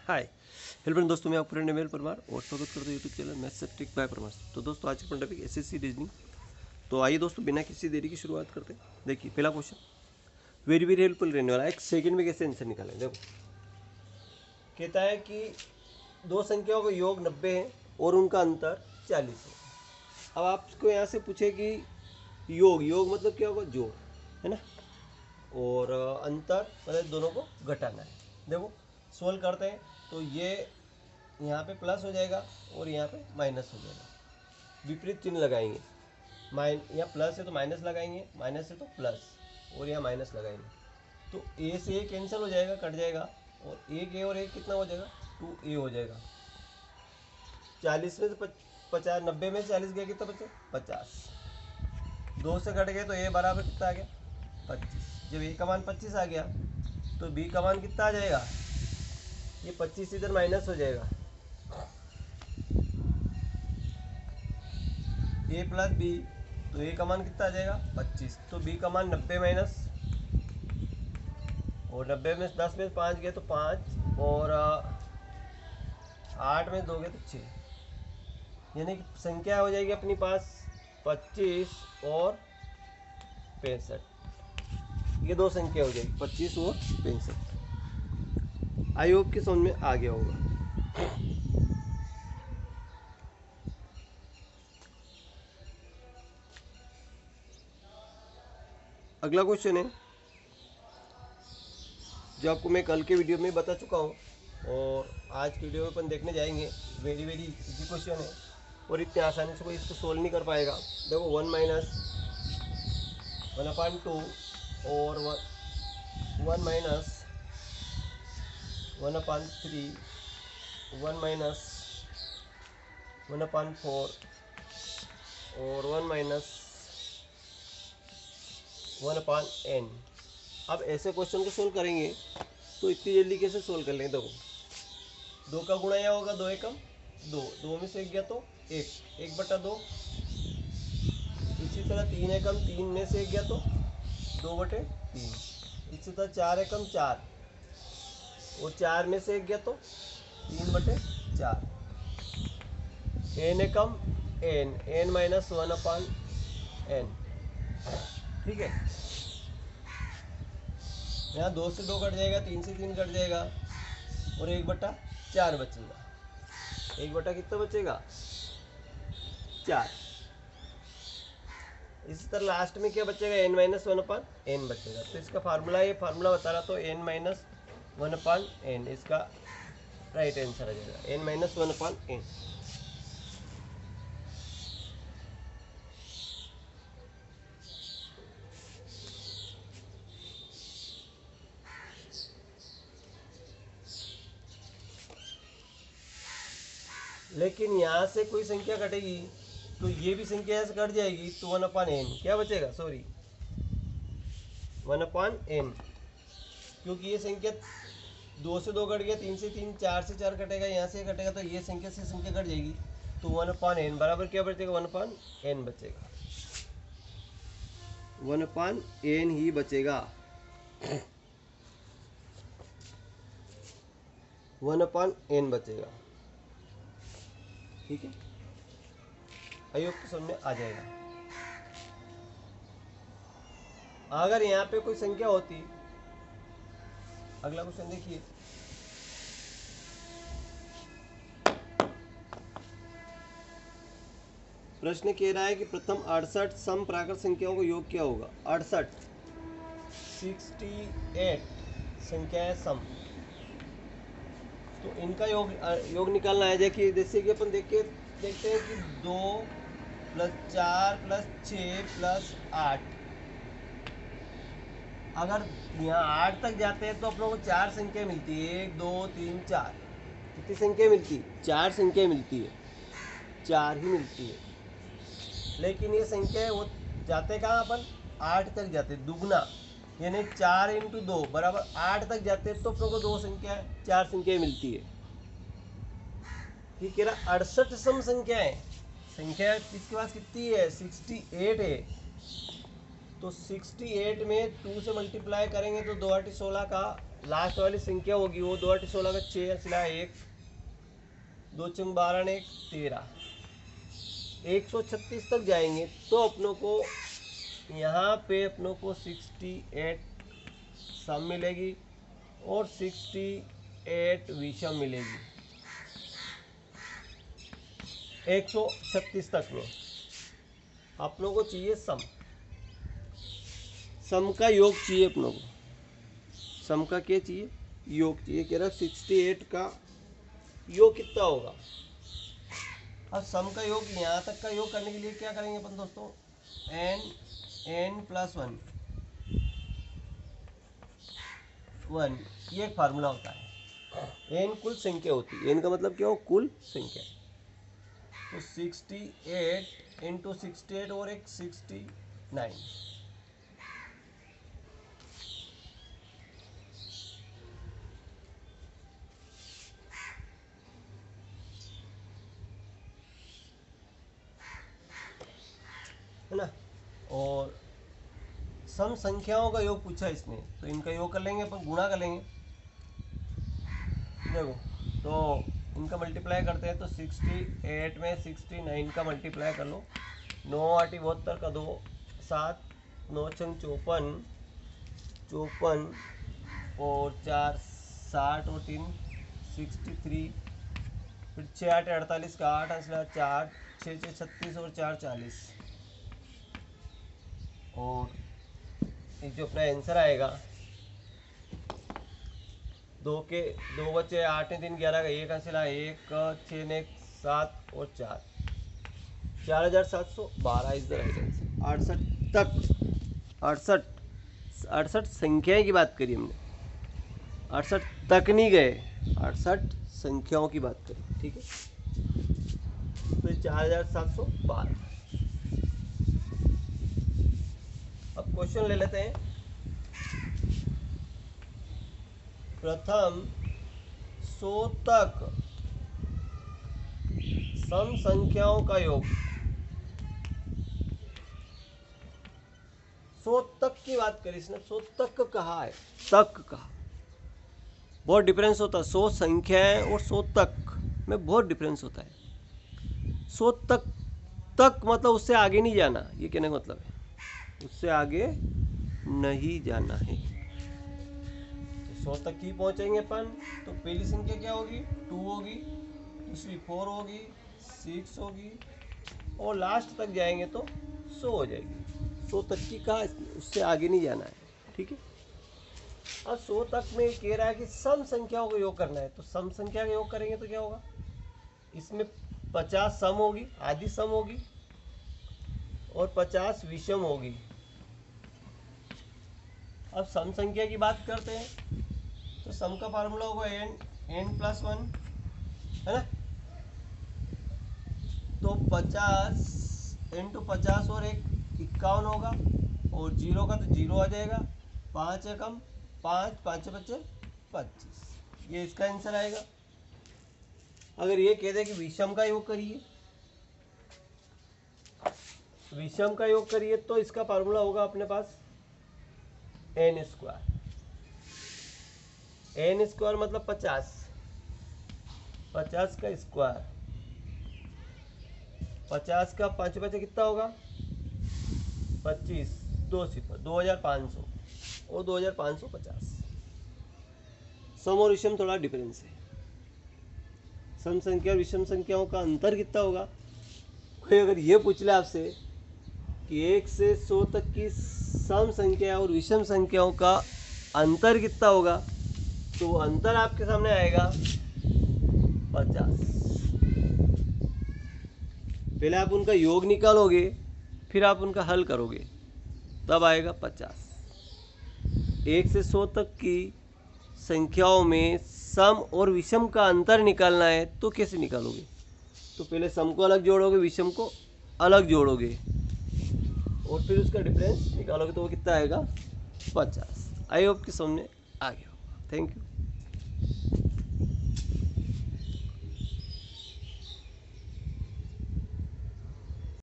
Hi hello friend दोस्तों, मैं आपका फ्रेंड एमएल परमार और स्वागत करता हूँ YouTube channel maths trick bye Parmar. तो दोस्तों आज का टॉपिक एसएससी रीजनिंग। तो आइए दोस्तों बिना किसी देरी की शुरुआत करते हैं। देखिए पहला क्वेश्चन वेरी वेरी हेल्पफुल रहने वाला है। एक सेकंड में कैसे आंसर निकालें। देखो कहता है कि दो संख्याओं का योग 90 है और उनका अंतर 40 है। अब आपको यहाँ से पूछे कि योग योग मतलब क्या होगा, जोड़ है ना, और अंतर मतलब दोनों को घटाना है। देखो सोल्व करते हैं तो ये यहाँ पे प्लस हो जाएगा और यहाँ पे माइनस हो जाएगा। विपरीत चिन्ह लगाएंगे, यहाँ प्लस है तो माइनस लगाएंगे, माइनस है तो प्लस, और यहाँ माइनस लगाएंगे तो ए से ए कैंसिल हो जाएगा, कट जाएगा, और एक ए और एक कितना हो जाएगा, 2a हो जाएगा। 40 में से 50, 90 में से 40 गया कितना बचा, 50। 2 से कट गए तो ए बराबर कितना आ गया, 25। जब ए का मान 25 आ गया तो बी का मान कितना आ जाएगा, ये 25 इधर माइनस हो जाएगा, ए प्लस बी, तो ए का मान कितना आ जाएगा 25, तो बी का मान 90 माइनस, और 90 में 10 में 5 गए तो 5, और 8 में 2 गए तो 6, यानी कि संख्या हो जाएगी अपनी पास 25 और 65। ये दो संख्या हो जाएगी 25 और 65। आई होप कि समझ में आ गया होगा। अगला क्वेश्चन है जो आपको मैं कल के वीडियो में बता चुका हूँ और आज की वीडियो में अपन देखने जाएंगे। वेरी वेरी इजी क्वेश्चन है और इतने आसानी से कोई इसको सोल्व नहीं कर पाएगा। देखो 1 माइनस 1/2 और 1 माइनस 1/3, 1 माइनस 1/4 और 1 माइनस 1/n। अब ऐसे क्वेश्चन को सोल्व करेंगे तो इतनी जल्दी कैसे सोल्व कर लेंगे। देखो 2 का गुणा यहाँ होगा, 2 एकम 2, 2 में से 1 गया तो 1, 1/2। इसी तरह 3 एकम 3 में से 1 गया तो 2/3। इसी तरह 4 एकम 4, और 4 में से 1 गया तो 3/4। n एकम n माइनस 1/n। ठीक है, यहाँ 2 से 2 कट जाएगा, 3 से 3 कट जाएगा, और 1/4 बचेगा। 1 कितना बचेगा, 4। इसी तरह लास्ट में क्या बचेगा, n माइनस 1/n बचेगा। तो इसका फार्मूला, ये फार्मूला बता रहा तो n माइनस 1/n इसका राइट आंसर आ जाएगा, n माइनस 1/n। लेकिन यहाँ से कोई संख्या कटेगी तो ये भी संख्या ऐसे कट जाएगी तो 1/n क्या बचेगा, सॉरी 1/n, क्योंकि ये संख्या 2 से 2 कट गया, 3 से 3, 4 से 4 कटेगा, यहाँ से कटेगा, तो ये संख्या से संख्या कट जाएगी तो 1/n बराबर क्या बचेगा, 1/n बचेगा, 1/n ही बचेगा, 1/n बचेगा। ठीक है, आई होप समझ में आ जाएगा। अगर यहाँ पे कोई संख्या होती, अगला क्वेश्चन देखिए, प्रश्न कह रहा है कि प्रथम 68 सम प्राकृत संख्याओं का योग क्या होगा। 68 68 संख्याएं सम, तो इनका योग निकालना है। देखिए जैसे कि अपन देखते हैं कि 2 + 4 + 6 + 8, अगर यहाँ 8 तक जाते हैं तो अपनों को 4 संख्या मिलती है, 1 2 3 4। कितनी संख्या मिलती है, 4 संख्या मिलती है, 4 ही मिलती है। लेकिन ये संख्या वो जाते कहाँ, अपन 8 तक जाते, दुगना, यानी 4 × 2 बराबर 8 तक जाते हैं तो अपनों को 2 संख्या 4 संख्या मिलती है। ठीक है ना, 68 सम संख्या है, संख्या इसके पास कितनी है, 68 है, तो 68 में 2 से मल्टीप्लाई करेंगे तो 2 8 16 का लास्ट वाली संख्या होगी वो 2 8 16 में 6 असला 1 2 चंग 12 ने 13 136 तक जाएंगे तो अपनों को यहाँ पे अपनों को 68 सम मिलेगी और 68 विषम मिलेगी 136 तक में। अपनों को चाहिए सम का योग चाहिए अपनों को। सम का क्या चाहिए? योग चाहिए। कह रहा 68 का योग कितना होगा। अब सम का योग यहाँ तक का योग करने के लिए क्या करेंगे अपन दोस्तों? n प्लस 1 ये एक फार्मूला होता है। n कुल संख्या होती है। n का मतलब क्या हो? कुल संख्या। तो 68 इंटू 68 और एक 69 है ना। और सम संख्याओं का योग पूछा इसने तो इनका योग कर लेंगे अपन, गुणा कर लेंगे। देखो तो इनका मल्टीप्लाई करते हैं तो 68 में 69 का मल्टीप्लाई कर लो। 9 8 72 का 2 7 9 6 54 और 4 60 और 3 63 फिर 6 8 48 का 8 असला 4 6 6 36 और 4 40 और ये जो अपना आंसर आएगा 2 बचे 8 ने 3 11 का 1 असला 1 6 ने 7 और 4 4712 इज द राइट आंसर। 68 तक 68 संख्याएं की बात करी हमने, 68 तक नहीं गए, 68 संख्याओं की बात करी। ठीक है तो 4712। अब क्वेश्चन ले लेते हैं। प्रथम 100 तक सम संख्याओं का योग। 100 तक की बात करी इसने, 100 तक कहा है, तक कहा। बहुत डिफरेंस होता है 100 संख्याएं और 100 तक में बहुत डिफरेंस होता है। 100 तक मतलब उससे आगे नहीं जाना, ये कहने का मतलब है उससे आगे नहीं जाना है। तो 100 तक ही पहुंचेंगे अपन तो पहली संख्या क्या होगी? 2 होगी, दूसरी 4 होगी, 6 होगी और लास्ट तक जाएंगे तो 100 हो जाएगी। 100 तक की कहा, उससे आगे नहीं जाना है। ठीक है। अब 100 तक में कह रहा है कि सम संख्याओं का योग करना है तो सम संख्या का योग करेंगे तो क्या होगा? इसमें 50 सम होगी, आधी सम होगी और 50 विषम होगी। अब सम संख्या की बात करते हैं तो सम का फार्मूला होगा n प्लस 1 है ना। तो 50 इंटू 50 और 1 51 होगा और 0 का तो 0 आ जाएगा। 5 है कम 5 5 बच्चे 25, ये इसका आंसर आएगा। अगर ये कह दे कि विषम का योग करिए, विषम का योग करिए तो इसका फार्मूला होगा अपने पास n स्क्वायर। n स्क्वायर मतलब 50 का स्क्वायर। 50 का 5 बचे कितना होगा? 25 2 सिफर 2500 और 2550। सम और विषम थोड़ा डिफरेंस है। सम संख्या और विषम संख्याओं का अंतर कितना होगा? कोई अगर ये पूछ ले आपसे कि 1 से 100 तक की सम संख्या और विषम संख्याओं का अंतर कितना होगा तो वो अंतर आपके सामने आएगा 50। पहले आप उनका योग निकालोगे फिर आप उनका हल करोगे तब आएगा 50। 1 से 100 तक की संख्याओं में सम और विषम का अंतर निकालना है तो कैसे निकालोगे? तो पहले सम को अलग जोड़ोगे, विषम को अलग जोड़ोगे और फिर उसका डिफरेंस निकालोगे तो वो कितना आएगा? 50। आई होप कि समझ आ गया होगा। Thank you.